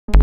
We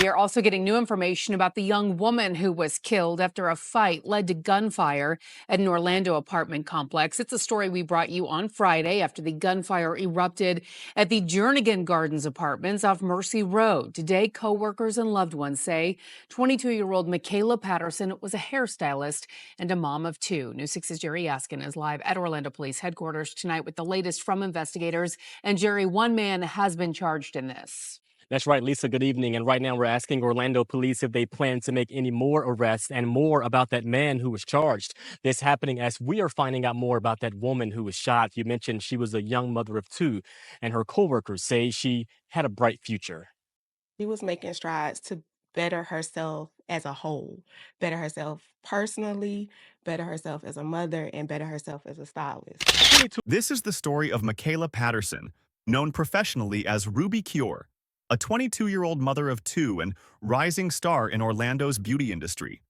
are also getting new information about the young woman who was killed after a fight led to gunfire at an Orlando apartment complex. It's a story we brought you on Friday after the gunfire erupted at the Jernigan Gardens apartments off Mercy Road. Today, co-workers and loved ones say 22-year-old Macayla Patterson was a hairstylist and a mom of two. News 6's Jerry Askin is live at Orlando Police headquarters tonight with the latest from investigators. And Jerry, one man has been charged in this. That's right, Lisa. Good evening. And right now we're asking Orlando police if they plan to make any more arrests and more about that man who was charged. This happening as we are finding out more about that woman who was shot. You mentioned she was a young mother of two, and her coworkers say she had a bright future. She was making strides to better herself as a whole, better herself personally, better herself as a mother, and better herself as a stylist. This is the story of Macayla Patterson, known professionally as Ruby Cure, a 22-year-old mother of two and rising star in Orlando's beauty industry.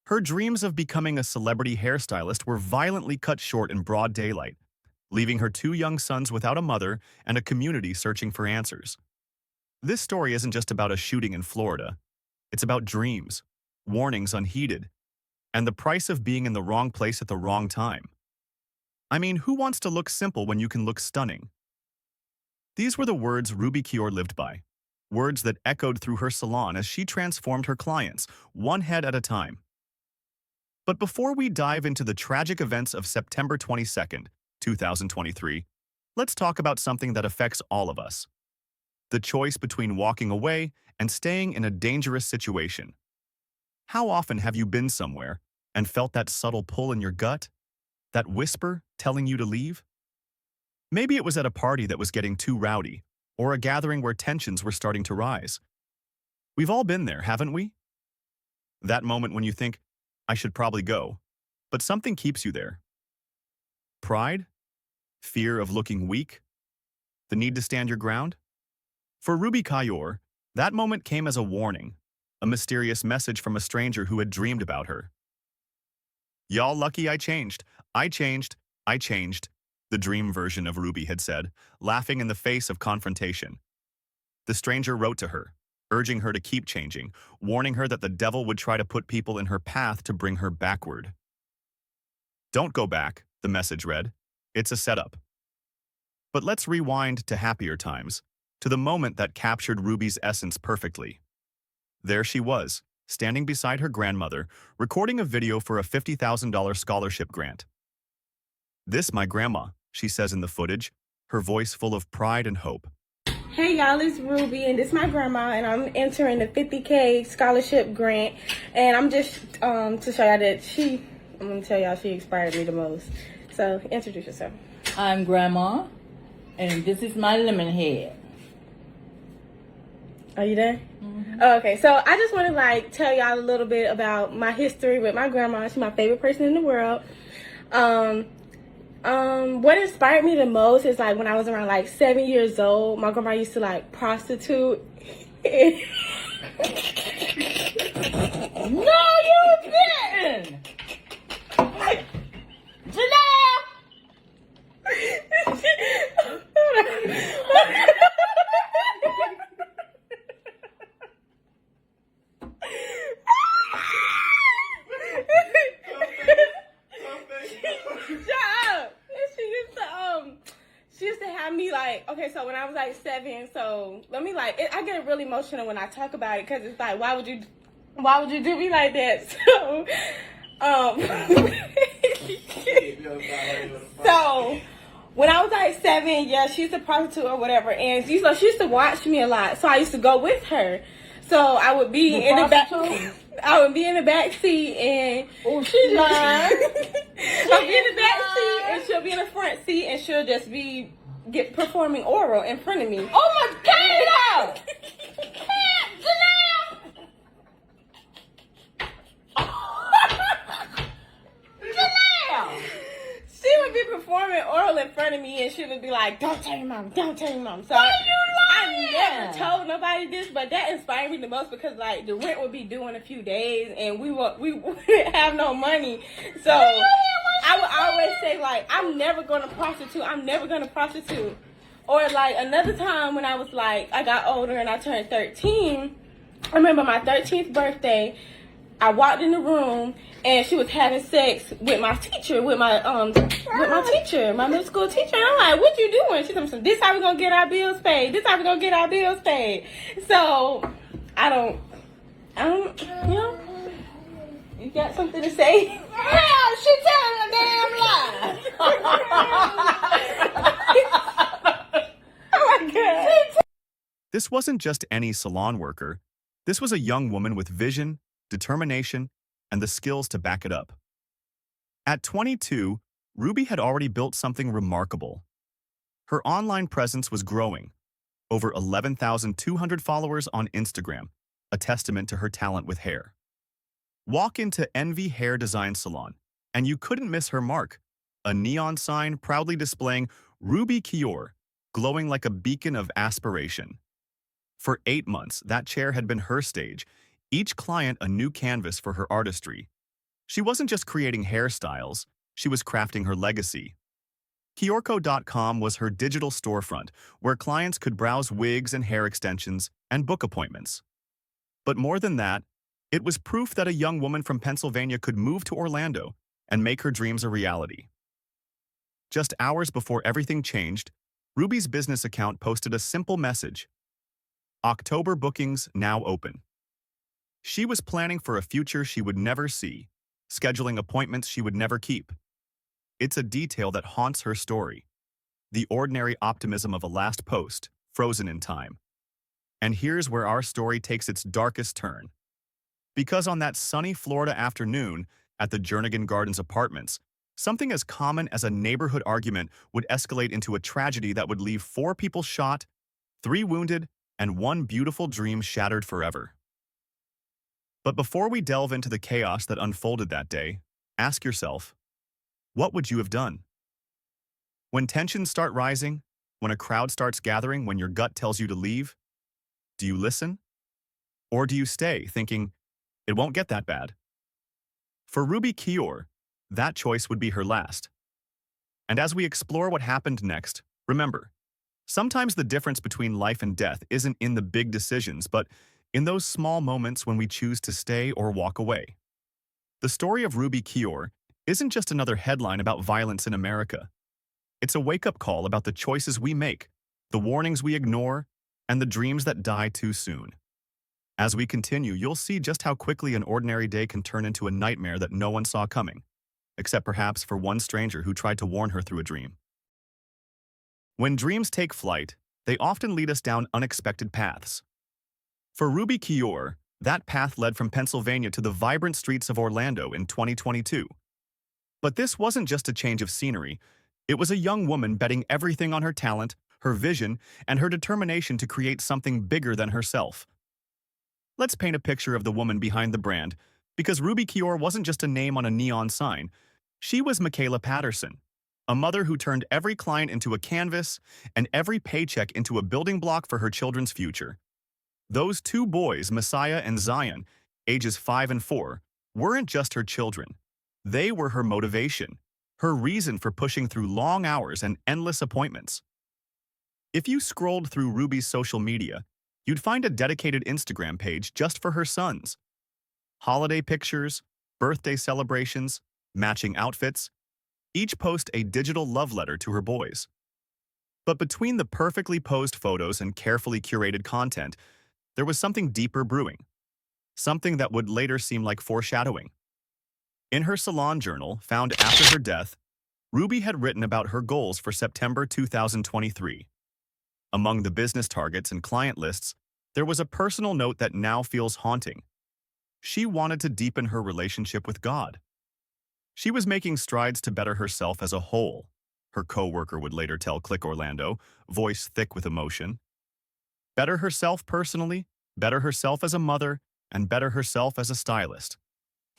Her dreams of becoming a celebrity hairstylist were violently cut short in broad daylight, leaving her two young sons without a mother and a community searching for answers. This story isn't just about a shooting in Florida. It's about dreams, warnings unheeded, and the price of being in the wrong place at the wrong time. I mean, who wants to look simple when you can look stunning? These were the words Ruby Cure lived by, words that echoed through her salon as she transformed her clients, one head at a time. But before we dive into the tragic events of September 22nd, 2023, let's talk about something that affects all of us. The choice between walking away and staying in a dangerous situation. How often have you been somewhere and felt that subtle pull in your gut? That whisper telling you to leave? Maybe it was at a party that was getting too rowdy, or a gathering where tensions were starting to rise. We've all been there, haven't we? That moment when you think, I should probably go, but something keeps you there. Pride? Fear of looking weak? The need to stand your ground? For Ruby Cure, that moment came as a warning, a mysterious message from a stranger who had dreamed about her. Y'all lucky I changed, the dream version of Ruby had said, laughing in the face of confrontation. The stranger wrote to her, urging her to keep changing, warning her that the devil would try to put people in her path to bring her backward. Don't go back, the message read. It's a setup. But let's rewind to happier times, to the moment that captured Ruby's essence perfectly. There she was, standing beside her grandmother, recording a video for a $50,000 scholarship grant. "This my grandma," she says in the footage, her voice full of pride and hope. Hey y'all, it's Ruby, and this is my grandma, and I'm entering the $50K scholarship grant, and I'm just to show y'all that I'm gonna tell y'all she inspired me the most. So introduce yourself. I'm Grandma, and this is my lemon head. Are you there? Mm-hmm. Oh, okay, so I just want to tell y'all a little bit about my history with my grandma. She's my favorite person in the world. What inspired me the most is when I was around 7 years old, my grandma used to prostitute. No, you didn't! Janelle! Shut up! She used to have me okay, so when I was like 7, so let me I get really emotional when I talk about it because it's like, why would you do me like that? So, so when I was like 7, yeah, she's a prostitute or whatever, and she used to watch me a lot, so I used to go with her. So I would be in the back. I would be in the back seat, and she's lying. I'll be in the back seat, and she'll be in the front seat, and she'll just be performing oral in front of me. Oh my God! She would be performing oral in front of me, and she would be like, "Don't tell your mom, don't tell your mom." So Why you I lying? never told nobody this, but that inspired me the most because like the rent would be due in a few days, and we wouldn't have no money. So I would always say like, "I'm never gonna prostitute. I'm never gonna prostitute." Or like another time when I was like, I got older and I turned 13. I remember my 13th birthday. I walked in the room and she was having sex with my teacher, with my teacher, my middle school teacher. And I'm like, "What you doing?" She told me, "This how we gonna get our bills paid. This how we gonna get our bills paid." So I don't, you know. You got something to say? Hell, she telling a damn lie. Oh my God. This wasn't just any salon worker. This was a young woman with vision, determination, and the skills to back it up. At 22, Ruby had already built something remarkable. Her online presence was growing, over 11,200 followers on Instagram, a testament to her talent with hair. Walk into Envy Hair Design Salon, and you couldn't miss her mark, a neon sign proudly displaying Ruby Kior, glowing like a beacon of aspiration. For 8 months, that chair had been her stage, each client a new canvas for her artistry. She wasn't just creating hairstyles, she was crafting her legacy. Kiorco.com was her digital storefront, where clients could browse wigs and hair extensions and book appointments. But more than that, it was proof that a young woman from Pennsylvania could move to Orlando and make her dreams a reality. Just hours before everything changed, Ruby's business account posted a simple message: October bookings now open. She was planning for a future she would never see, scheduling appointments she would never keep. It's a detail that haunts her story, the ordinary optimism of a last post, frozen in time. And here's where our story takes its darkest turn. Because on that sunny Florida afternoon at the Jernigan Gardens apartments, something as common as a neighborhood argument would escalate into a tragedy that would leave 4 people shot, 3 wounded, and 1 beautiful dream shattered forever. But before we delve into the chaos that unfolded that day, ask yourself, what would you have done? When tensions start rising, when a crowd starts gathering, when your gut tells you to leave, do you listen? Or do you stay, thinking, it won't get that bad? For Ruby Kior, that choice would be her last. And as we explore what happened next, remember, sometimes the difference between life and death isn't in the big decisions, but in those small moments when we choose to stay or walk away. The story of Ruby Kior isn't just another headline about violence in America. It's a wake-up call about the choices we make, the warnings we ignore, and the dreams that die too soon. As we continue, you'll see just how quickly an ordinary day can turn into a nightmare that no one saw coming, except perhaps for one stranger who tried to warn her through a dream. When dreams take flight, they often lead us down unexpected paths. For Ruby Kior, that path led from Pennsylvania to the vibrant streets of Orlando in 2022. But this wasn't just a change of scenery. It was a young woman betting everything on her talent, her vision, and her determination to create something bigger than herself. Let's paint a picture of the woman behind the brand, because Ruby Kior wasn't just a name on a neon sign. She was Macayla Patterson, a mother who turned every client into a canvas and every paycheck into a building block for her children's future. Those 2 boys, Messiah and Zion, ages 5 and 4, weren't just her children. They were her motivation, her reason for pushing through long hours and endless appointments. If you scrolled through Ruby's social media, you'd find a dedicated Instagram page just for her sons. Holiday pictures, birthday celebrations, matching outfits, each post a digital love letter to her boys. But between the perfectly posed photos and carefully curated content, there was something deeper brewing, something that would later seem like foreshadowing. In her salon journal, found after her death, Ruby had written about her goals for September 2023. Among the business targets and client lists, there was a personal note that now feels haunting. She wanted to deepen her relationship with God. She was making strides to better herself as a whole, her co-worker would later tell Click Orlando, voice thick with emotion. Better herself personally, better herself as a mother, and better herself as a stylist.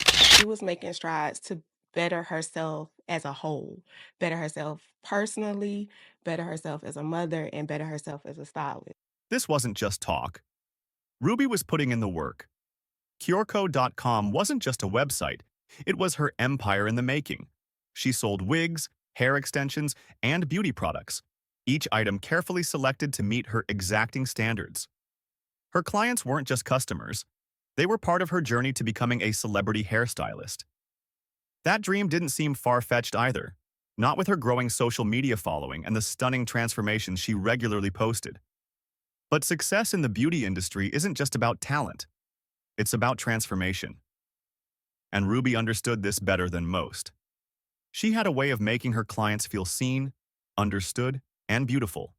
She was making strides to better herself as a whole, better herself personally, better herself as a mother, and better herself as a stylist. This wasn't just talk. Ruby was putting in the work. Cureco.com wasn't just a website, it was her empire in the making. She sold wigs, hair extensions, and beauty products, each item carefully selected to meet her exacting standards. Her clients weren't just customers, they were part of her journey to becoming a celebrity hairstylist. That dream didn't seem far-fetched either, not with her growing social media following and the stunning transformations she regularly posted. But success in the beauty industry isn't just about talent. It's about transformation. And Ruby understood this better than most. She had a way of making her clients feel seen, understood, and beautiful.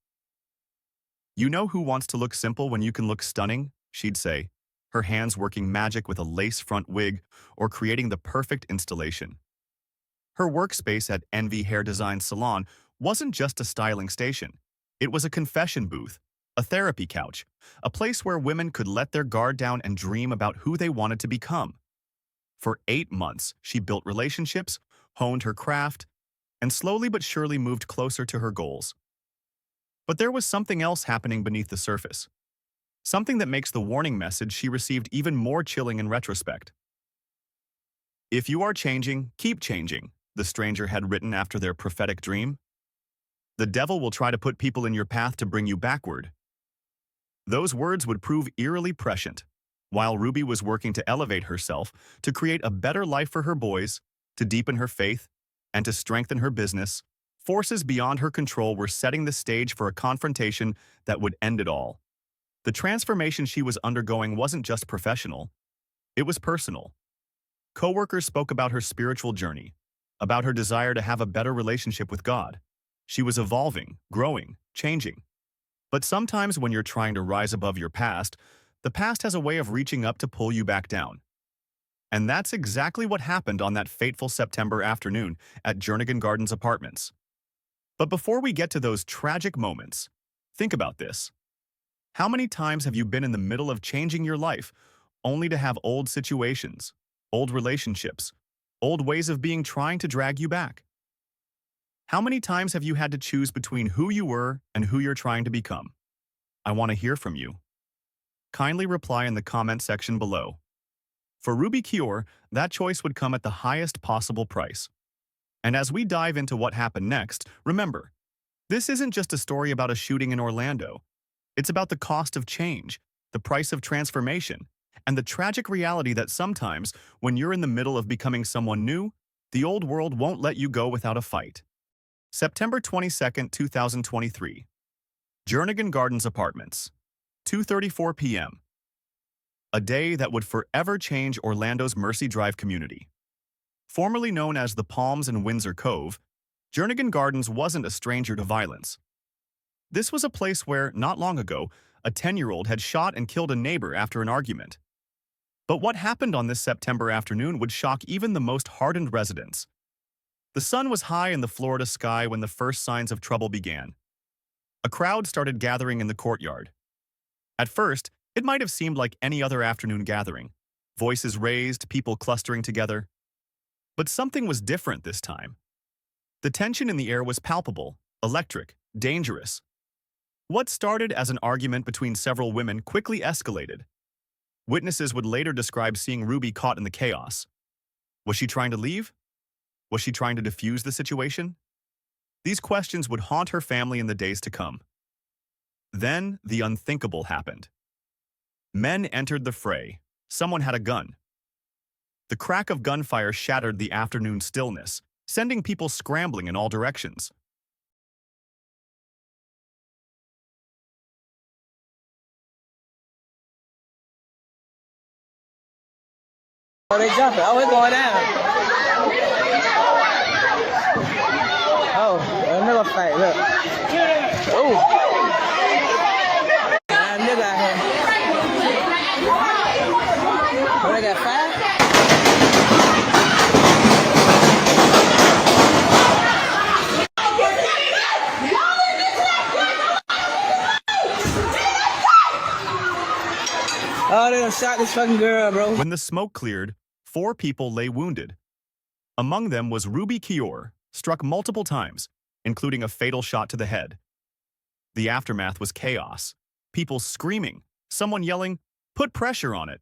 "You know who wants to look simple when you can look stunning?" she'd say, her hands working magic with a lace front wig or creating the perfect installation. Her workspace at Envy Hair Design Salon wasn't just a styling station. It was a confession booth, a therapy couch, a place where women could let their guard down and dream about who they wanted to become. For 8 months, she built relationships, honed her craft, and slowly but surely moved closer to her goals. But there was something else happening beneath the surface. Something that makes the warning message she received even more chilling in retrospect. "If you are changing, keep changing," the stranger had written after their prophetic dream. "The devil will try to put people in your path to bring you backward." Those words would prove eerily prescient. While Ruby was working to elevate herself, to create a better life for her boys, to deepen her faith, and to strengthen her business, forces beyond her control were setting the stage for a confrontation that would end it all. The transformation she was undergoing wasn't just professional, it was personal. Coworkers spoke about her spiritual journey, about her desire to have a better relationship with God. She was evolving, growing, changing. But sometimes when you're trying to rise above your past, the past has a way of reaching up to pull you back down. And that's exactly what happened on that fateful September afternoon at Jernigan Gardens Apartments. But before we get to those tragic moments, think about this. How many times have you been in the middle of changing your life, only to have old situations, old relationships, old ways of being trying to drag you back? How many times have you had to choose between who you were and who you're trying to become? I want to hear from you. Kindly reply in the comment section below. For Ruby Cure, that choice would come at the highest possible price. And as we dive into what happened next, remember, this isn't just a story about a shooting in Orlando. It's about the cost of change, the price of transformation, and the tragic reality that sometimes, when you're in the middle of becoming someone new, the old world won't let you go without a fight. September 22, 2023. Jernigan Gardens Apartments, 2:34 p.m. A day that would forever change Orlando's Mercy Drive community. Formerly known as the Palms and Windsor Cove, Jernigan Gardens wasn't a stranger to violence. This was a place where, not long ago, a 10-year-old had shot and killed a neighbor after an argument. But what happened on this September afternoon would shock even the most hardened residents. The sun was high in the Florida sky when the first signs of trouble began. A crowd started gathering in the courtyard. At first, it might have seemed like any other afternoon gathering. Voices raised, people clustering together. But something was different this time. The tension in the air was palpable, electric, dangerous. What started as an argument between several women quickly escalated. Witnesses would later describe seeing Ruby caught in the chaos. Was she trying to leave? Was she trying to defuse the situation? These questions would haunt her family in the days to come. Then, the unthinkable happened. Men entered the fray. Someone had a gun. The crack of gunfire shattered the afternoon stillness, sending people scrambling in all directions. Oh, they jumping. Oh, it's going down. Oh, another fight. Look. Oh. Nigga out here. Oh, they got 5? Oh, they done shot this fucking girl, bro. When the smoke cleared, 4 people lay wounded. Among them was Ruby Kior, struck multiple times, including a fatal shot to the head. The aftermath was chaos. People screaming, someone yelling, "Put pressure on it!"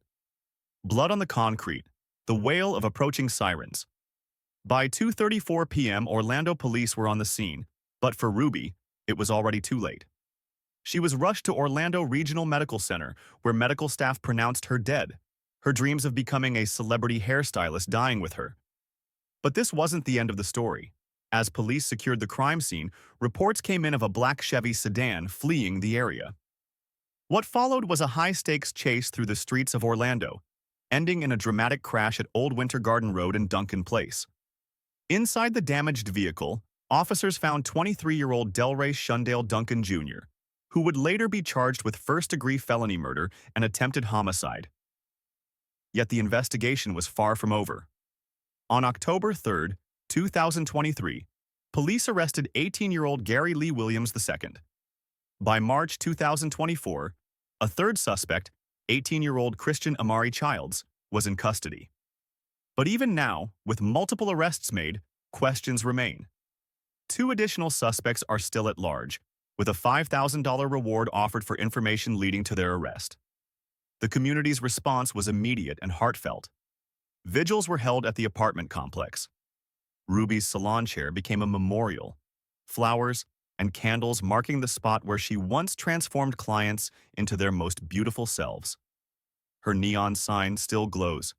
Blood on the concrete, the wail of approaching sirens. By 2:34 p.m., Orlando police were on the scene, but for Ruby, it was already too late. She was rushed to Orlando Regional Medical Center, where medical staff pronounced her dead, her dreams of becoming a celebrity hairstylist dying with her. But this wasn't the end of the story. As police secured the crime scene, reports came in of a black Chevy sedan fleeing the area. What followed was a high-stakes chase through the streets of Orlando, ending in a dramatic crash at Old Winter Garden Road and Duncan Place. Inside the damaged vehicle, officers found 23-year-old Delray Shundale Duncan Jr., who would later be charged with first-degree felony murder and attempted homicide. Yet the investigation was far from over. On October 3, 2023, police arrested 18-year-old Gary Lee Williams II. By March 2024, a third suspect, 18-year-old Christian Amari Childs, was in custody. But even now, with multiple arrests made, questions remain. 2 additional suspects are still at large, with a $5,000 reward offered for information leading to their arrest. The community's response was immediate and heartfelt. Vigils were held at the apartment complex. Ruby's salon chair became a memorial, flowers and candles marking the spot where she once transformed clients into their most beautiful selves. Her neon sign still glows,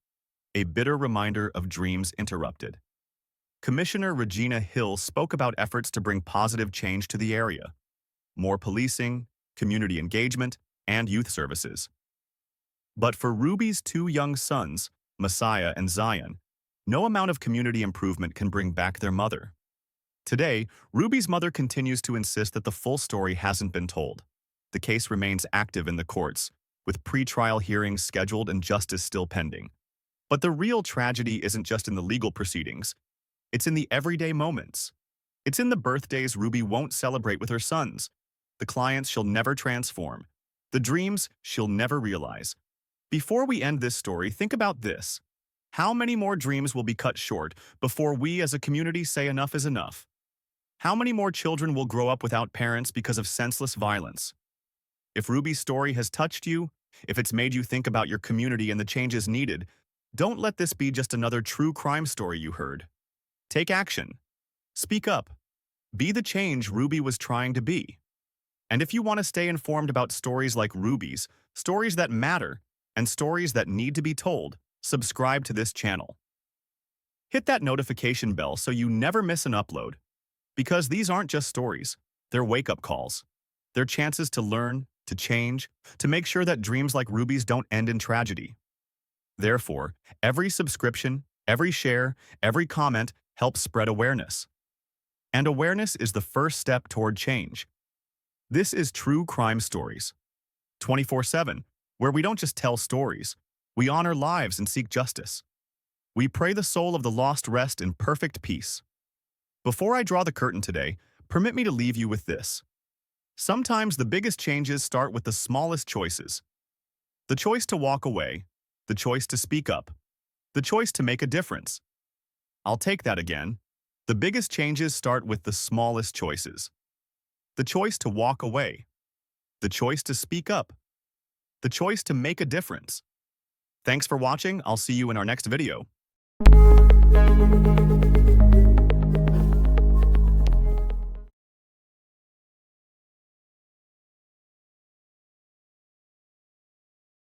a bitter reminder of dreams interrupted. Commissioner Regina Hill spoke about efforts to bring positive change to the area. More policing, community engagement, and youth services. But for Ruby's 2 young sons, Messiah and Zion, no amount of community improvement can bring back their mother. Today, Ruby's mother continues to insist that the full story hasn't been told. The case remains active in the courts, with pre-trial hearings scheduled and justice still pending. But the real tragedy isn't just in the legal proceedings. It's in the everyday moments. It's in the birthdays Ruby won't celebrate with her sons, the clients she'll never transform, the dreams she'll never realize. Before we end this story, think about this. How many more dreams will be cut short before we as a community say enough is enough? How many more children will grow up without parents because of senseless violence? If Ruby's story has touched you, if it's made you think about your community and the changes needed, don't let this be just another true crime story you heard. Take action. Speak up. Be the change Ruby was trying to be. And if you want to stay informed about stories like Ruby's, stories that matter, and stories that need to be told, subscribe to this channel. Hit that notification bell so you never miss an upload. Because these aren't just stories, they're wake-up calls. They're chances to learn, to change, to make sure that dreams like Ruby's don't end in tragedy. Therefore, every subscription, every share, every comment helps spread awareness. And awareness is the first step toward change. This is True Crime Stories, 24/7, where we don't just tell stories, we honor lives and seek justice. We pray the soul of the lost rest in perfect peace. Before I draw the curtain today, permit me to leave you with this. Sometimes the biggest changes start with the smallest choices. The choice to walk away, the choice to speak up, the choice to make a difference. I'll take that again. The biggest changes start with the smallest choices. The choice to walk away, the choice to speak up, the choice to make a difference. Thanks for watching. I'll see you in our next video.